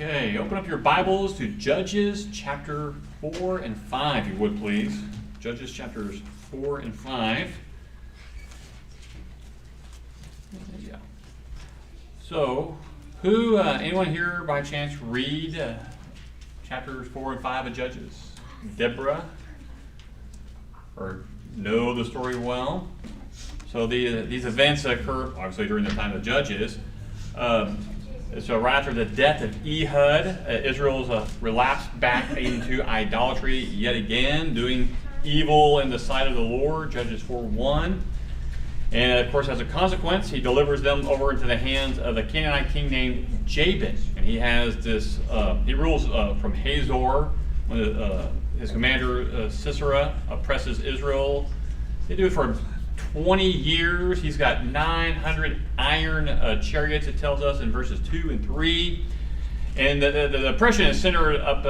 Okay, open up your Bibles to Judges chapter 4 and 5, if you would please. Judges chapters 4 and 5. Yeah. So, anyone here by chance read chapters 4 and 5 of Judges? Deborah? Or know the story well? So these events occur, obviously, during the time of Judges. So right after the death of Ehud, Israel's relapsed back into idolatry yet again, doing evil in the sight of the Lord, Judges 4:1. And of course, as a consequence, he delivers them over into the hands of a Canaanite king named Jabin. And he has this, he rules from Hazor, when his commander Sisera oppresses Israel. They do it for 20 years. He's got 900 iron chariots, it tells us in verses 2 and 3. And the oppression is centered up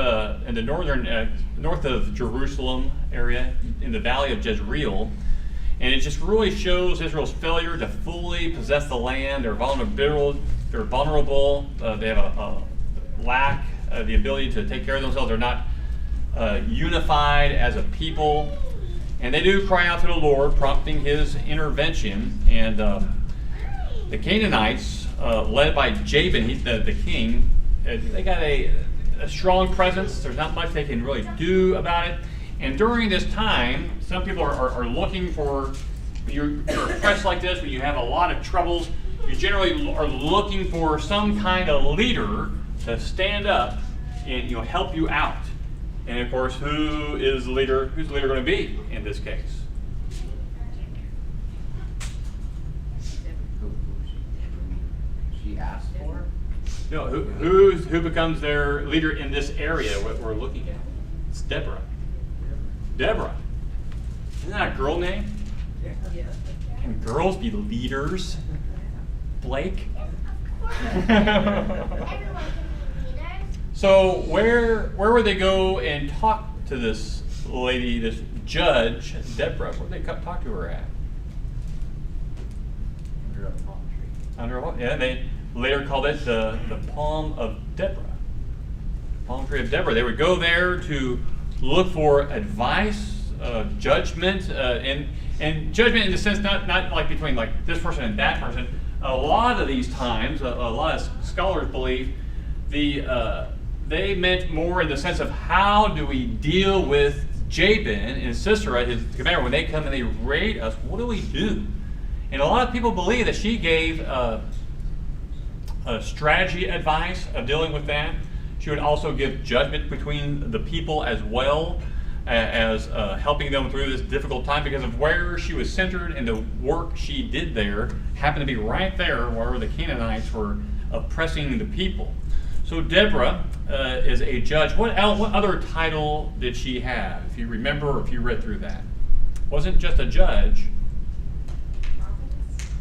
in the north of Jerusalem area, in the valley of Jezreel. And it just really shows Israel's failure to fully possess the land. They're vulnerable. They have a lack of the ability to take care of themselves. They're not unified as a people. And they do cry out to the Lord, prompting his intervention. And the Canaanites, led by Jabin, he's the king, they got a strong presence. There's not much they can really do about it. And during this time, some people are looking for, when you're oppressed like this, when you have a lot of troubles, you generally are looking for some kind of leader to stand up and help you out. And of course, who's the leader going to be in this case? She asked for? No, who becomes their leader in this area, what we're looking at? It's Deborah. Deborah. Isn't that a girl name? Yeah. Can girls be leaders? Blake? So where would they go and talk to this lady, this judge, Deborah? Where would they talk to her at? Under a palm tree. Under what? Yeah, they later called it the Palm of Deborah. The Palm Tree of Deborah. They would go there to look for advice, judgment, and judgment in the sense not like between like this person and that person. A lot of these times, a lot of scholars believe they meant more in the sense of how do we deal with Jabin and Sisera, his commander, when they come and they raid us, what do we do? And a lot of people believe that she gave a strategy advice of dealing with that. She would also give judgment between the people as well as helping them through this difficult time because of where she was centered and the work she did there happened to be right there where the Canaanites were oppressing the people. So Deborah is a judge. What other title did she have, if you remember or if you read through that? Wasn't just a judge.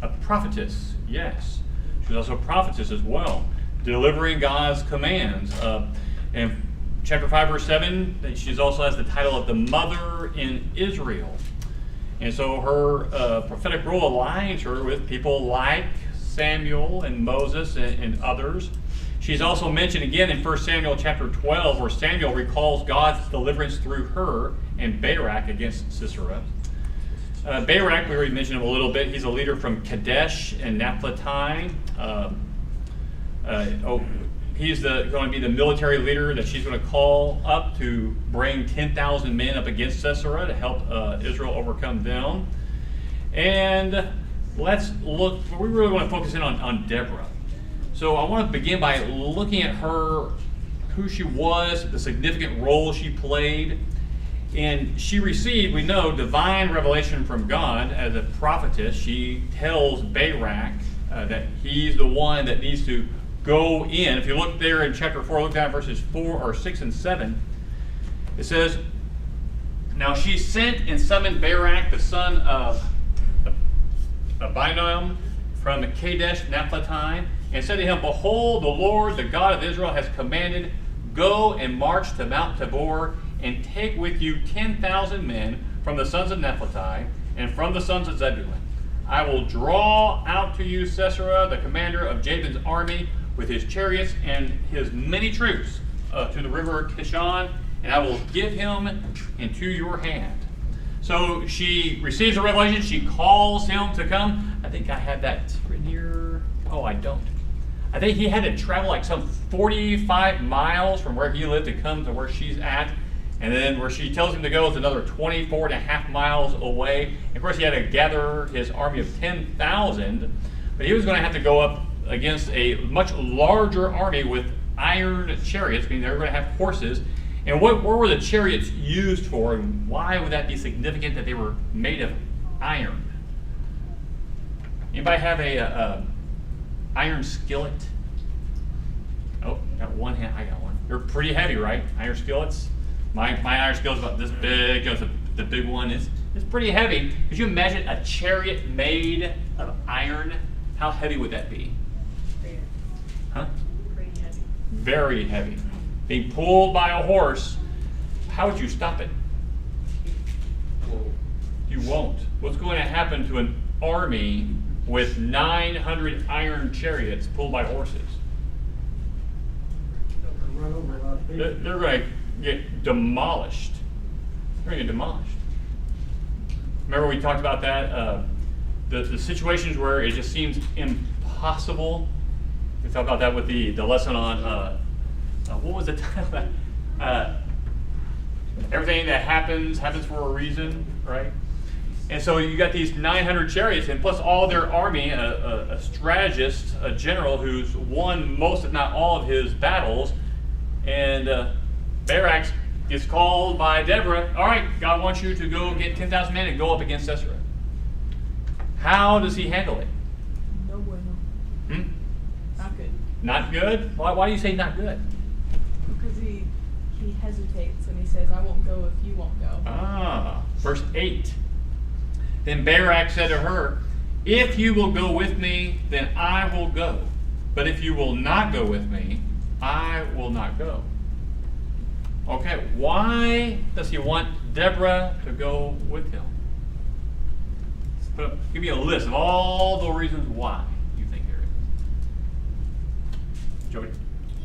A prophetess, yes. She was also a prophetess as well, delivering God's commands. In chapter 5, verse 7, she also has the title of the mother in Israel. And so her prophetic role aligns her with people like Samuel and Moses and others. She's also mentioned again in 1 Samuel chapter 12, where Samuel recalls God's deliverance through her and Barak against Sisera. Barak, we already mentioned him a little bit. He's a leader from Kadesh and Naphtali. He's going to be the military leader that she's going to call up to bring 10,000 men up against Sisera to help Israel overcome them. And let's look, we really want to focus in on Deborah. So I want to begin by looking at her, who she was, the significant role she played. And she received, we know, divine revelation from God as a prophetess. She tells Barak that he's the one that needs to go in. If you look there in chapter 4, look down at verses 6 and 7. It says, "Now she sent and summoned Barak, the son of Abinoam, from Kadesh Naphtali, and said to him, Behold, the Lord, the God of Israel, has commanded, Go and march to Mount Tabor, and take with you 10,000 men from the sons of Naphtali and from the sons of Zebulun. I will draw out to you Sisera, the commander of Jabin's army, with his chariots and his many troops to the river Kishon, and I will give him into your hand. So she receives a revelation. She calls him to come. I think I had that written here. Oh, I don't. I think he had to travel like some 45 miles from where he lived to come to where she's at. And then where she tells him to go is another 24 and a half miles away. And of course, he had to gather his army of 10,000. But he was going to have to go up against a much larger army with iron chariots, meaning they were going to have horses. And what were the chariots used for, and why would that be significant that they were made of iron? Anybody have a iron skillet? Oh, got one hand. I got one. They're pretty heavy, right? Iron skillets. My iron skillet's about this big. The big one is pretty heavy. Could you imagine a chariot made of iron? How heavy would that be? Huh? Pretty heavy. Very heavy. Being pulled by a horse. How would you stop it? You won't. What's going to happen to an army with 900 iron chariots pulled by horses? Run over a lot of people. They're going to get demolished. They're going to get demolished. Remember we talked about that? The situations where it just seems impossible. We talked about that with the lesson on, what was the title of that? Everything that happens for a reason, right? And so you got these 900 chariots, and plus all their army, a strategist, a general who's won most, if not all, of his battles. And Barak gets called by Deborah. All right, God wants you to go get 10,000 men and go up against Sisera. How does he handle it? No bueno. Not good. Not good? Why do you say not good? Because he hesitates and he says, I won't go if you won't go. Verse 8. Then Barak said to her, if you will go with me, then I will go. But if you will not go with me, I will not go. Okay, why does he want Deborah to go with him? Give me a list of all the reasons why you think there is. Joey?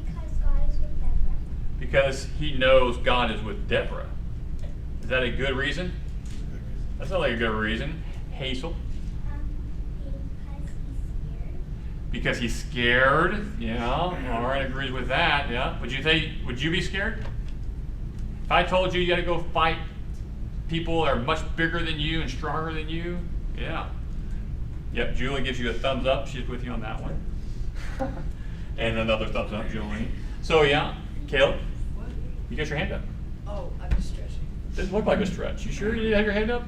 Because God is with Deborah. Because he knows God is with Deborah. Is that a good reason? That's not like a good reason. Hazel? Because he's scared. Because he's scared. Yeah, Lauren agrees with that. Yeah. Would you be scared? If I told you got to go fight people that are much bigger than you and stronger than you, yeah. Yep, Julie gives you a thumbs up. She's with you on that one. And another thumbs up, Julie. So yeah, Caleb, you got your hand up. Oh, I'm just stretching. Didn't look like a stretch. You sure you have your hand up?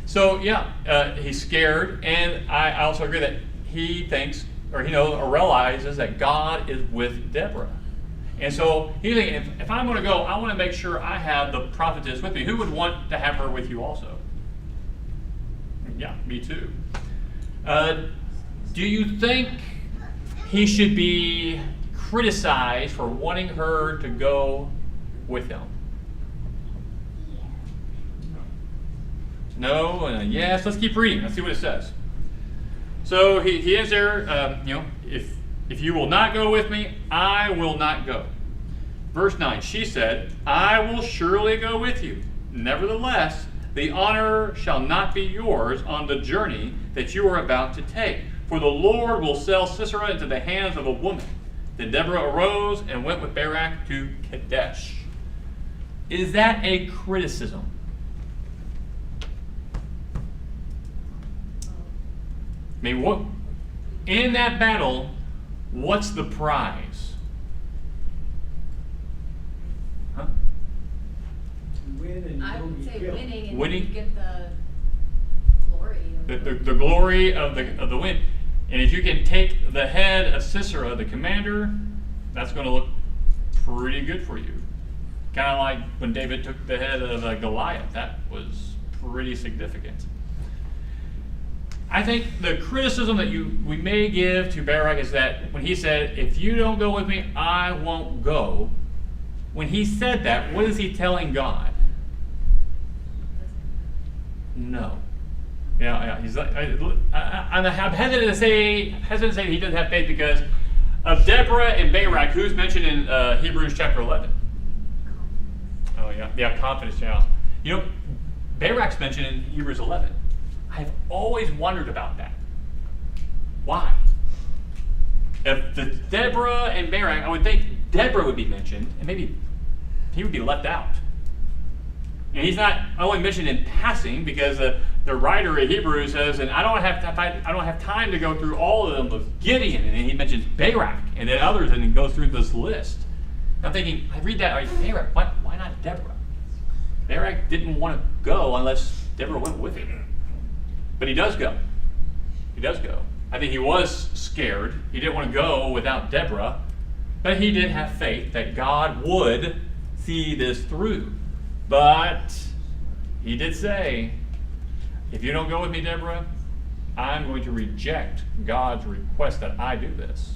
So yeah, he's scared, and I also agree that he thinks, or he knows, or realizes that God is with Deborah. And so he's thinking, if I'm going to go, I want to make sure I have the prophetess with me. Who would want to have her with you also? Yeah, me too. Do you think he should be criticized for wanting her to go with him? No, and a yes. Let's keep reading. Let's see what it says. So he ends there, if you will not go with me, I will not go. Verse 9, she said, I will surely go with you. Nevertheless, the honor shall not be yours on the journey that you are about to take, for the Lord will sell Sisera into the hands of a woman. Then Deborah arose and went with Barak to Kadesh. Is that a criticism? I mean, what in that battle, what's the prize? Huh? Win and you I don't would get say killed. winning and Winning? you get the glory. The glory of the win. And if you can take the head of Sisera, the commander, that's going to look pretty good for you. Kind of like when David took the head of Goliath. That was pretty significant. I think the criticism that we may give to Barak is that when he said, if you don't go with me, I won't go. When he said that, what is he telling God? No. Yeah. He's like, I'm hesitant to say he doesn't have faith because Of Deborah and Barak, who's mentioned in Hebrews chapter 11? Oh, yeah. Yeah, confidence, yeah. You know, Barak's mentioned in Hebrews 11. I've always wondered about that. Why? If the Deborah and Barak, I would think Deborah would be mentioned, and maybe he would be left out. And he's not only mentioned in passing, because the writer of Hebrews says, and I don't have time to go through all of them of Gideon, and then he mentions Barak, and then others, and he goes through this list. And I'm thinking, I read that, all right, Barak, why not Deborah? Barak didn't want to go unless Deborah went with him. But he does go. He does go. I think he was scared. He didn't want to go without Deborah, but he did have faith that God would see this through. But he did say, if you don't go with me, Deborah, I'm going to reject God's request that I do this.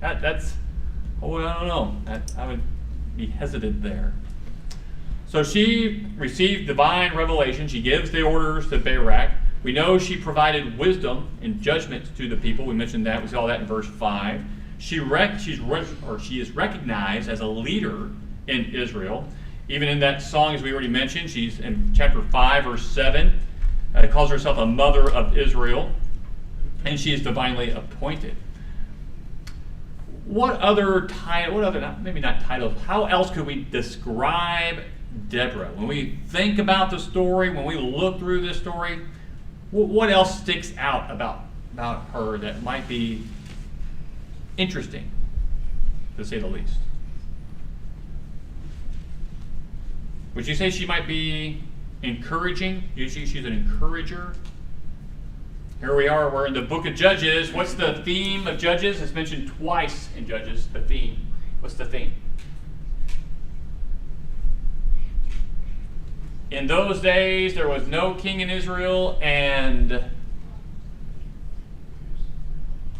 That's, I don't know. I would be hesitant there. So she received divine revelation. She gives the orders to Barak. We know she provided wisdom and judgment to the people. We mentioned that. We saw that in verse 5. She is recognized as a leader in Israel. Even in that song, as we already mentioned, she's in chapter 5, verse 7. Calls herself a mother of Israel. And she is divinely appointed. What other title, maybe not titles, how else could we describe Deborah? When we think about the story, when we look through this story, what else sticks out about her that might be interesting, to say the least? Would you say she might be encouraging? Usually she's an encourager. Here we are, we're in the book of Judges. What's the theme of Judges? It's mentioned twice in Judges, the theme. What's the theme? In those days, there was no king in Israel, and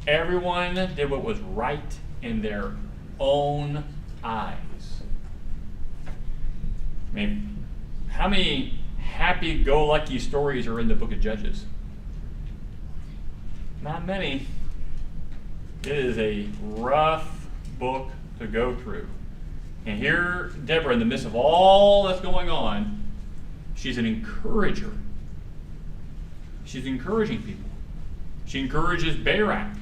everyone did what was right in their own eyes. I mean, how many happy-go-lucky stories are in the book of Judges? Not many. It is a rough book to go through. And here, Deborah, in the midst of all that's going on, she's an encourager. She's encouraging people. She encourages Barak,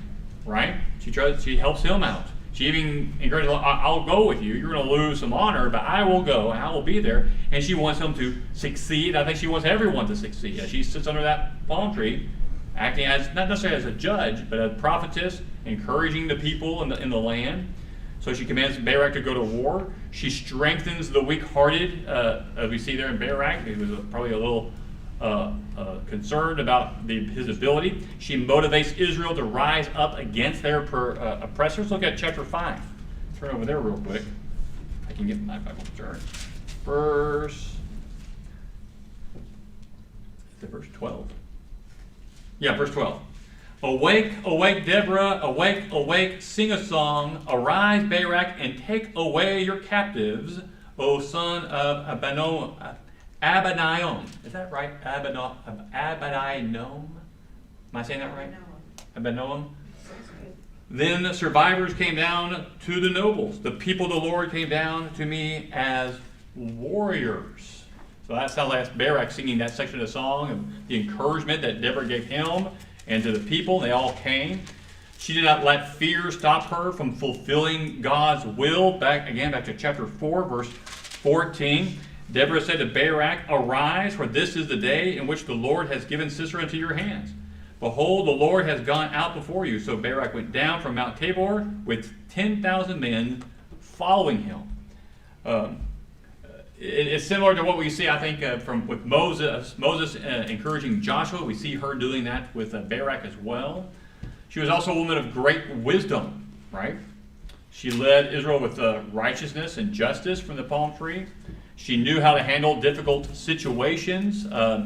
right? She helps him out. She even encourages, I'll go with you. You're going to lose some honor, but I will go and I will be there. And she wants him to succeed. I think she wants everyone to succeed. As she sits under that palm tree, acting as, not necessarily as a judge, but a prophetess, encouraging the people in the land. So she commands Barak to go to war. She strengthens the weak-hearted, as we see there in Barak. He was probably a little concerned about his ability. She motivates Israel to rise up against their oppressors. Look at chapter 5. Turn over there real quick. I can get my Bible to turn. Verse 12. Yeah, verse 12. Awake, awake, Deborah, awake, awake, sing a song, arise, Barak, and take away your captives, O son of Abaniom. Is that right? Abaniom? Am I saying that right? Abaniom. Then the survivors came down to the nobles. The people of the Lord came down to me as warriors. So that sounds like Barak singing that section of the song and the encouragement that Deborah gave him and to the people. They all came. She did not let fear stop her from fulfilling God's will. Back to chapter 4, verse 14. Deborah said to Barak, arise, for this is the day in which the Lord has given Sisera into your hands. Behold, the Lord has gone out before you. So Barak went down from Mount Tabor with 10,000 men following him. It's similar to what we see, I think, with Moses encouraging Joshua. We see her doing that with Barak as well. She was also a woman of great wisdom, right? She led Israel with righteousness and justice from the palm tree. She knew how to handle difficult situations.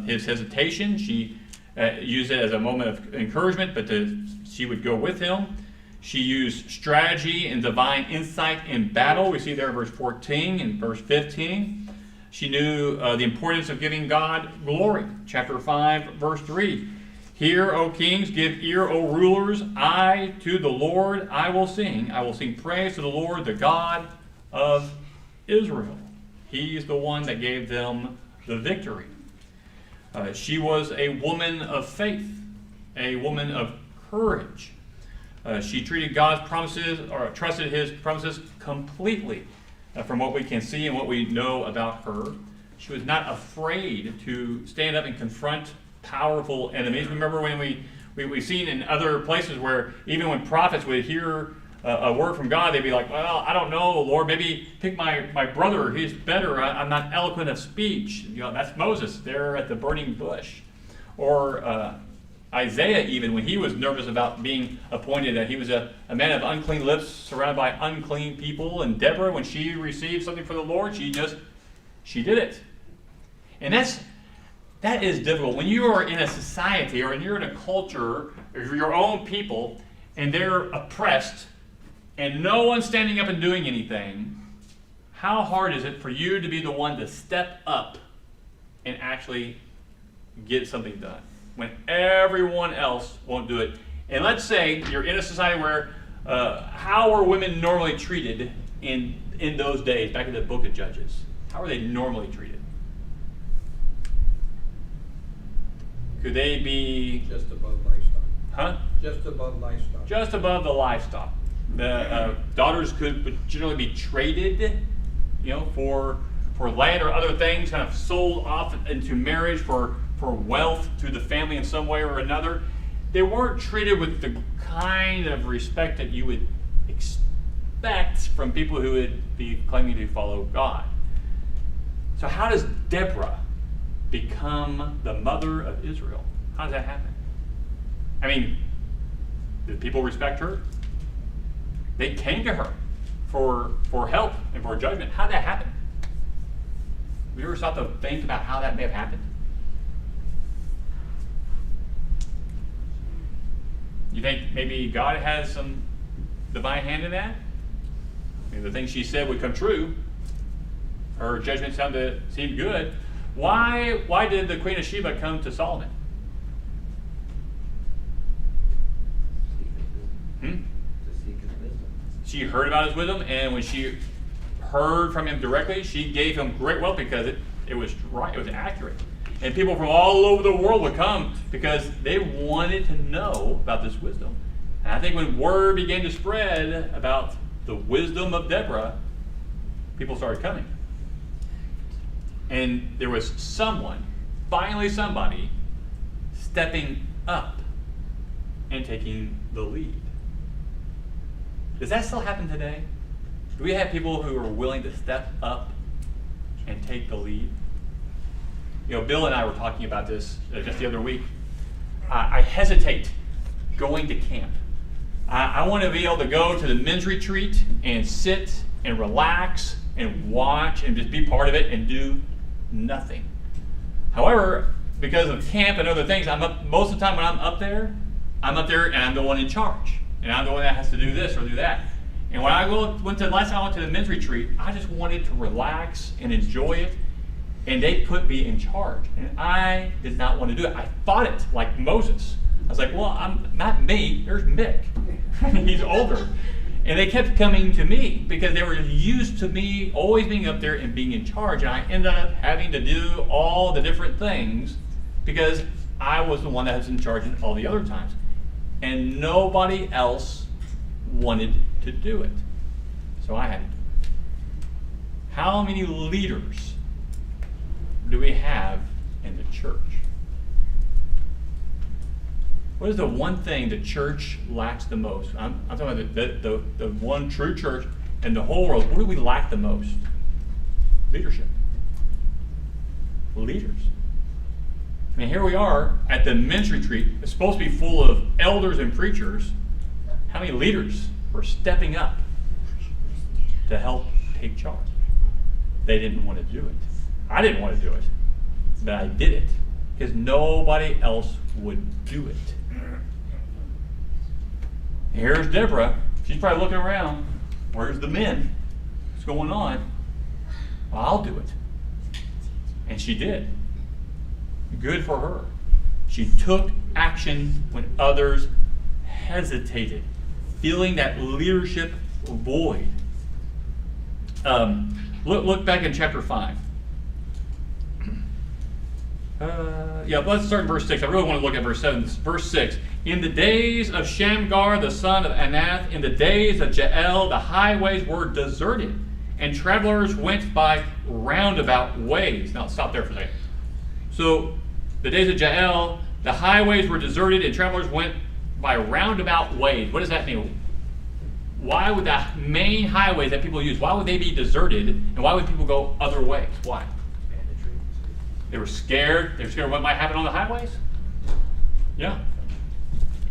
His hesitation, she used it as a moment of encouragement, but she would go with him. She used strategy and divine insight in battle. We see there in verse 14 and verse 15. She knew the importance of giving God glory. Chapter 5, verse 3. Hear, O kings, give ear, O rulers. I to the Lord I will sing. I will sing praise to the Lord, the God of Israel. He is the one that gave them the victory. She was a woman of faith, a woman of courage. She treated God's promises, or trusted his promises completely, from what we can see and what we know about her. She was not afraid to stand up and confront powerful enemies. Remember when we've seen in other places where even when prophets would hear a word from God, they'd be like, well, I don't know, Lord, maybe pick my brother, he's better, I'm not eloquent of speech. That's Moses there at the burning bush. Or Isaiah, even when he was nervous about being appointed, that he was a man of unclean lips surrounded by unclean people. And Deborah, when she received something from the Lord, she did it. And that is difficult. When you are in a society or when you're in a culture or your own people and they're oppressed and no one's standing up and doing anything, how hard is it for you to be the one to step up and actually get something done when everyone else won't do it? And let's say you're in a society where how were women normally treated in those days, back in the book of Judges? How were they normally treated? Could they be... Just above livestock. Huh? Just above livestock. Just above the livestock. The daughters could generally be traded, for land or other things, kind of sold off into marriage for wealth to the family in some way or another. They weren't treated with the kind of respect that you would expect from people who would be claiming to follow God. So how does Deborah become the mother of Israel? How does that happen? I mean, did people respect her? They came to her for help and for judgment. How did that happen? Have you ever stopped to think about how that may have happened? You think maybe God has some divine hand in that? I mean, the things she said would come true. Her judgment seemed good. Why did the Queen of Sheba come to Solomon? To seek his wisdom. She heard about his wisdom, and when she heard from him directly, she gave him great wealth because it was right, it was accurate. And people from all over the world would come because they wanted to know about this wisdom. And I think when word began to spread about the wisdom of Deborah, people started coming. And there was finally somebody, stepping up and taking the lead. Does that still happen today? Do we have people who are willing to step up and take the lead? Bill and I were talking about this just the other week. I hesitate going to camp. I want to be able to go to the men's retreat and sit and relax and watch and just be part of it and do nothing. However, because of camp and other things, most of the time when I'm up there and I'm the one in charge. And I'm the one that has to do this or do that. And when last time I went to the men's retreat, I just wanted to relax and enjoy it. And they put me in charge. And I did not want to do it. I fought it like Moses. I was like, well, I'm not me, there's Mick. He's older. And they kept coming to me because they were used to me always being up there and being in charge. And I ended up having to do all the different things because I was the one that was in charge all the other times. And nobody else wanted to do it. So I had to do it. How many leaders do we have in the church? What is the one thing the church lacks the most? I'm talking about the one true church in the whole world. What do we lack the most? Leadership. Leaders. I mean, here we are at the men's retreat. It's supposed to be full of elders and preachers. How many leaders were stepping up to help take charge? They didn't want to do it. I didn't want to do it, but I did it because nobody else would do it. Here's Deborah. She's probably looking around. Where's the men? What's going on? Well, I'll do it. And she did. Good for her. She took action when others hesitated, feeling that leadership void. Look back in chapter 5. Let's start in verse 6. I really want to look at verse 7. Verse 6. In the days of Shamgar, the son of Anath, in the days of Jael, the highways were deserted, and travelers went by roundabout ways. Now, stop there for a second. So, the days of Jael, the highways were deserted, and travelers went by roundabout ways. What does that mean? Why would the main highways that people use, why would they be deserted, and why would people go other ways? Why? They were scared. They were scared of what might happen on the highways? Yeah.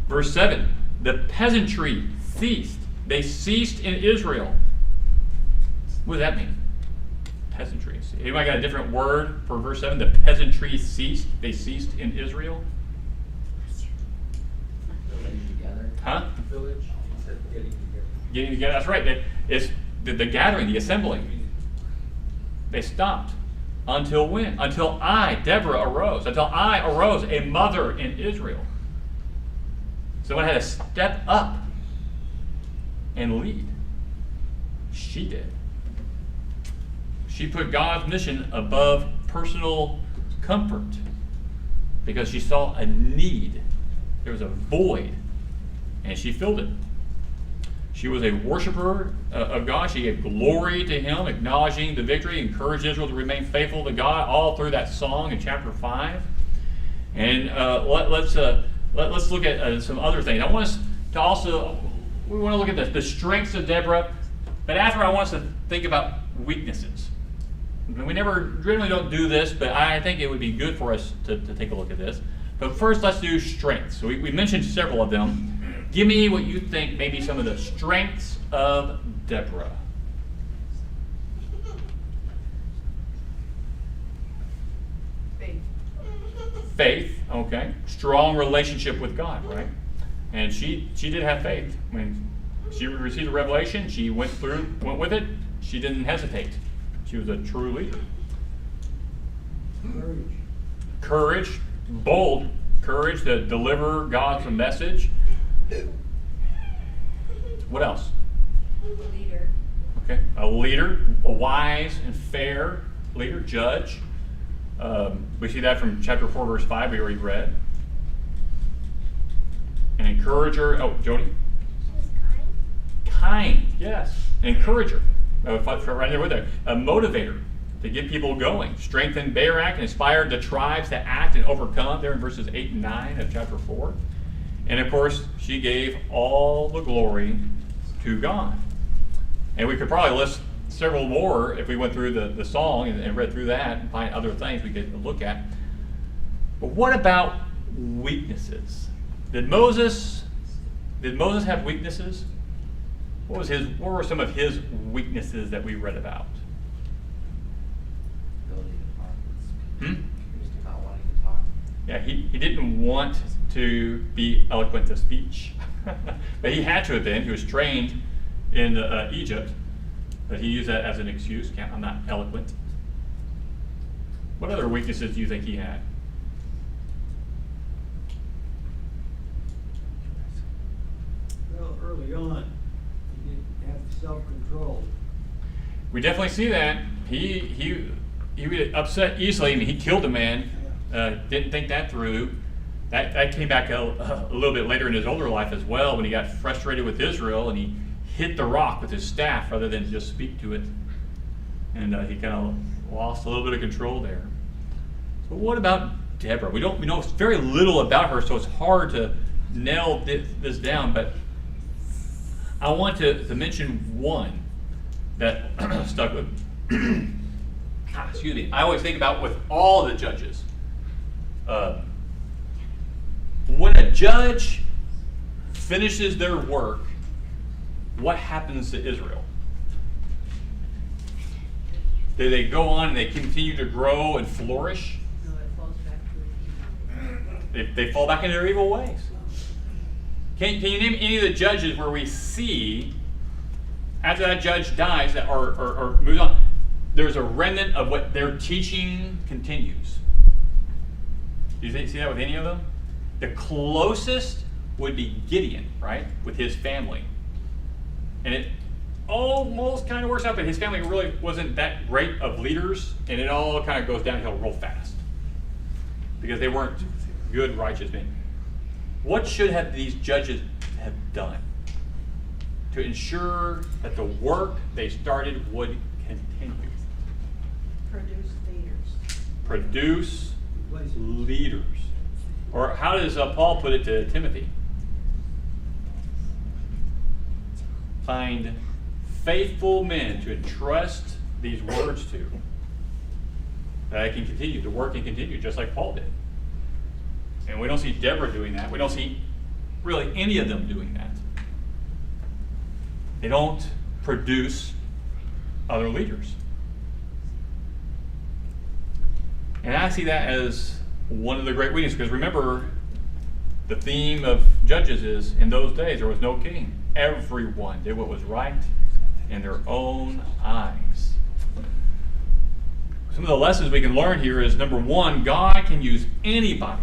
Verse 7. The peasantry ceased. They ceased in Israel. What does that mean? Peasantry. Anybody got a different word for verse 7? The peasantry ceased. They ceased in Israel. Getting together. Huh? Village, he said getting together. Getting together. That's right. It's the gathering, the assembling. They stopped. Until when? Until I, Deborah, arose. Until I arose, a mother in Israel. Someone had to step up and lead. She did. She put God's mission above personal comfort because she saw a need. There was a void, and she filled it. She was a worshiper of God. She gave glory to Him, acknowledging the victory, encouraged Israel to remain faithful to God, all through that song in chapter 5. And let's look at some other things. I want us to also, we want to look at the strengths of Deborah, but after I want us to think about weaknesses. We never generally don't do this, but I think it would be good for us to take a look at this. But first, let's do strengths. So we mentioned several of them. Give me what you think maybe some of the strengths of Deborah. Faith. Faith, okay. Strong relationship with God, right? And she did have faith. When she received a revelation, she went with it. She didn't hesitate. She was a true leader. Courage, bold courage to deliver God's message. What else? Leader. Okay, a leader, a wise and fair leader, judge. We see that from chapter 4, verse 5, we already read. An encourager. Oh, Jody? She was kind. Kind, yes. An encourager. Right there with her. A motivator to get people going. Strengthened Barak and inspired the tribes to act and overcome. There in verses 8 and 9 of chapter 4. And of course, she gave all the glory to God. And we could probably list several more if we went through the song and read through that and find other things we could look at. But what about weaknesses? Did Moses have weaknesses? What were some of his weaknesses that we read about? Ability to talk. Hmm? He was not wanting to talk. Yeah, he didn't want to be eloquent of speech. But he had to have been. He was trained in Egypt. But he used that as an excuse. I'm not eloquent. What other weaknesses do you think he had? Well, early on, he didn't have self-control. We definitely see that. He would get upset easily. I mean, he killed a man. Didn't think that through. That came back a little bit later in his older life as well, when he got frustrated with Israel and he hit the rock with his staff rather than just speak to it. And he kind of lost a little bit of control there. So what about Deborah? We know very little about her, so it's hard to nail this down, but I want to mention one that stuck with excuse me. I always think about with all the judges. When a judge finishes their work, what happens to Israel? Do they go on and they continue to grow and flourish? No, it falls back to They fall back into their evil ways. Can you name any of the judges where we see, after that judge dies or moves on, there's a remnant of what their teaching continues? Do you see that with any of them? The closest would be Gideon, right, with his family. And it almost kind of works out, but his family really wasn't that great of leaders, and it all kind of goes downhill real fast because they weren't good, righteous men. What should have these judges have done to ensure that the work they started would continue? Produce leaders. Produce leaders. Or how does Paul put it to Timothy? Find faithful men to entrust these words to, that I can continue, the work can continue, just like Paul did. And we don't see Deborah doing that. We don't see really any of them doing that. They don't produce other leaders. And I see that as one of the great weaknesses, because remember, the theme of Judges is, in those days there was no king. Everyone did what was right in their own eyes. Some of the lessons we can learn here is, number one, God can use anybody,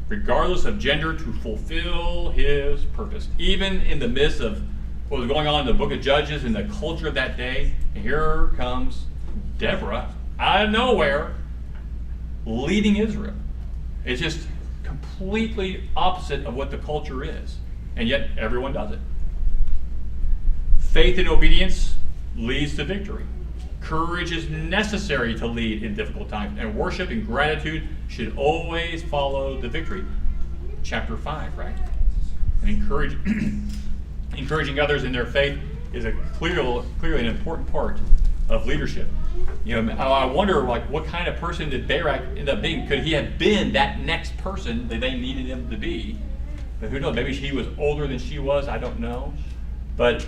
regardless of gender, to fulfill his purpose. Even in the midst of what was going on in the book of Judges and the culture of that day, here comes Deborah out of nowhere leading Israel. It's just completely opposite of what the culture is, and yet everyone does it. Faith and obedience leads to victory. Courage is necessary to lead in difficult times, and worship and gratitude should always follow the victory. Chapter 5, right? And encouraging others in their faith is clearly an important part of leadership. You know, I wonder, like, what kind of person did Barak end up being? Could he have been that next person that they needed him to be? But who knows? Maybe he was older than she was. I don't know. But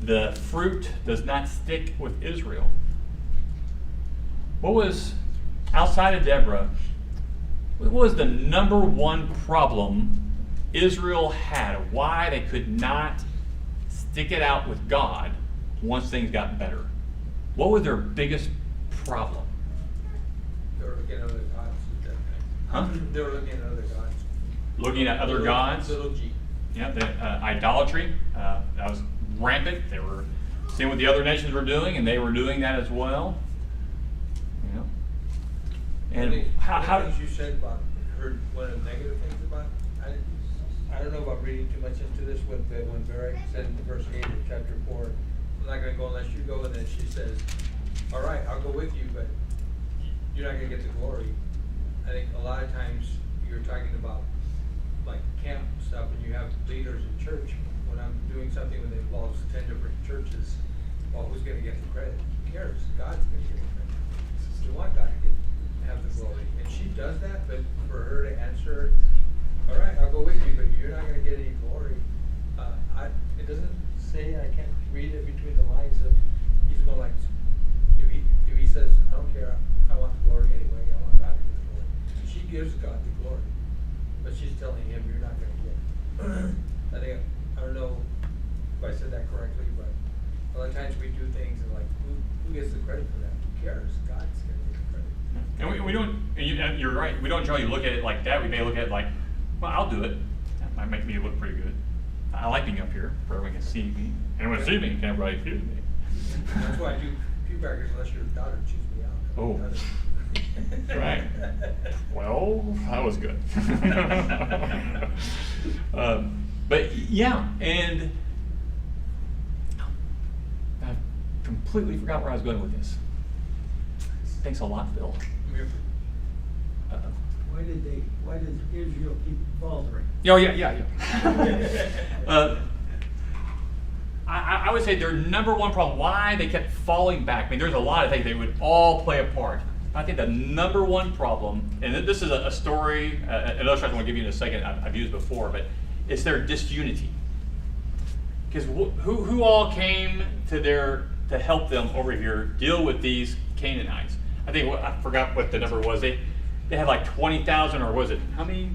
the fruit does not stick with Israel. What was, outside of Deborah, what was the number one problem Israel had? Why they could not stick it out with God once things got better? What was their biggest problem? They were looking at other gods at that time. Huh? They were looking at other gods. Looking at other gods? Little G. Yeah, the idolatry. That was rampant. They were seeing what the other nations were doing, and they were doing that as well. You know? And how things you said about, heard one of the negative things about, I don't know about reading too much into this, when Barak said in verse 8 of chapter 4, I'm not going to go unless you go, and then she says, all right, I'll go with you, but you're not going to get the glory. I think a lot of times you're talking about like camp stuff, and you have leaders in church. When I'm doing something that involves 10 different churches, well, who's going to get the credit? Who cares? God's going to get the credit. You want God to have the glory. And she does that, but for her to answer, all right, I'll go with you, but you're not going to get any glory. It doesn't say, I can't read it between the lines of, he's going like, if he says, I don't care, I want the glory anyway, I want God to get the glory. She gives God the glory, but she's telling him, you're not going to get it. I don't know if I said that correctly, but a lot of times we do things and like, who gets the credit for that? Who cares? God's going to get the credit. And we don't, and you're right, we don't generally look at it like that. We may look at it like, well, I'll do it. That might make me look pretty good. I like being up here where everyone can see me. And when they see me, can everybody hear me? That's why I do Pew-Packers unless your daughter chews me out. Oh. Right. Well, that was good. But yeah, and I completely forgot where I was going with this. Thanks a lot, Bill. Why does Israel keep faltering? Oh, yeah. I would say their number one problem, why they kept falling back. I mean, there's a lot of things, they would all play a part. I think the number one problem, and this is a story, an illustration I want to give you in a second, I've used before, but it's their disunity. Because who all came to help them over here deal with these Canaanites? I forgot what the number was. They had like 20,000, or was it, how many?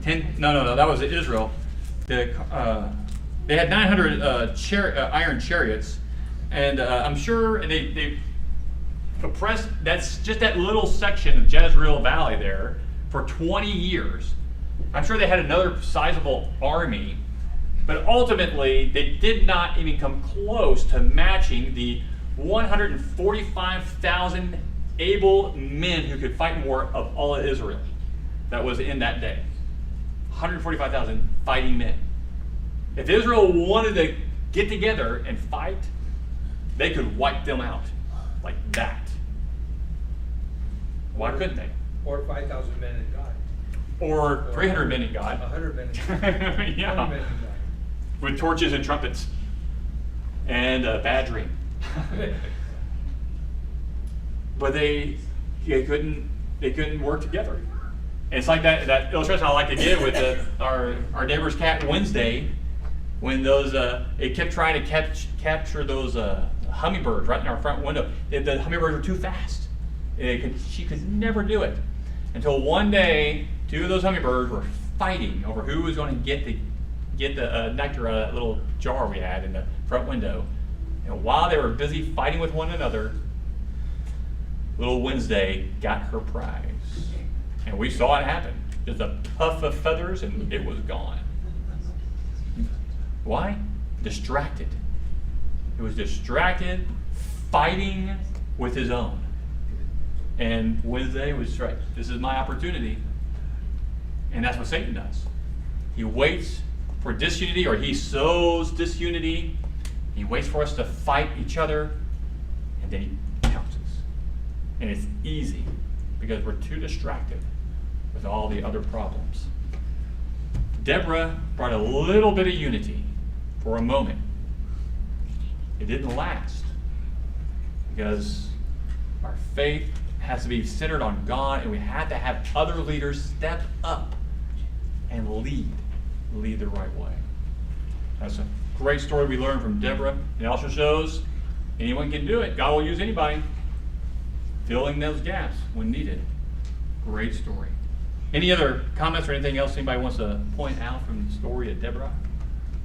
10? No, that was Israel. They had 900 iron chariots, and I'm sure, and they oppressed, that's just that little section of Jezreel Valley there for 20 years. I'm sure they had another sizable army, but ultimately they did not even come close to matching the 145,000 able men who could fight in war of all of Israel that was in that day. 145,000 fighting men. If Israel wanted to get together and fight, they could wipe them out like that. Why couldn't they? Or 5,000 men in God. Or 300 men in God. 100 men in God. Yeah. 20 men in God. With torches and trumpets and a bad dream. But they couldn't work together. And it's like that illustration I like to give with our neighbor's cat Wednesday, when those it kept trying to capture those hummingbirds right in our front window. The hummingbirds were too fast. She could never do it until one day 2 of those hummingbirds were fighting over who was going to get the nectar out of that little jar we had in the front window. And while they were busy fighting with one another, little Wednesday got her prize. And we saw it happen. Just a puff of feathers and it was gone. Why? Distracted. It was distracted, fighting with his own. And Wednesday was right. This is my opportunity. And that's what Satan does. He waits for disunity, or he sows disunity. He waits for us to fight each other, and then he pounces. And it's easy because we're too distracted with all the other problems. Deborah brought a little bit of unity for a moment. It didn't last because our faith has to be centered on God, and we have to have other leaders step up and lead the right way. That's a great story we learned from Deborah. It also shows anyone can do it. God will use anybody, filling those gaps when needed. Great story. Any other comments or anything else anybody wants to point out from the story of Deborah?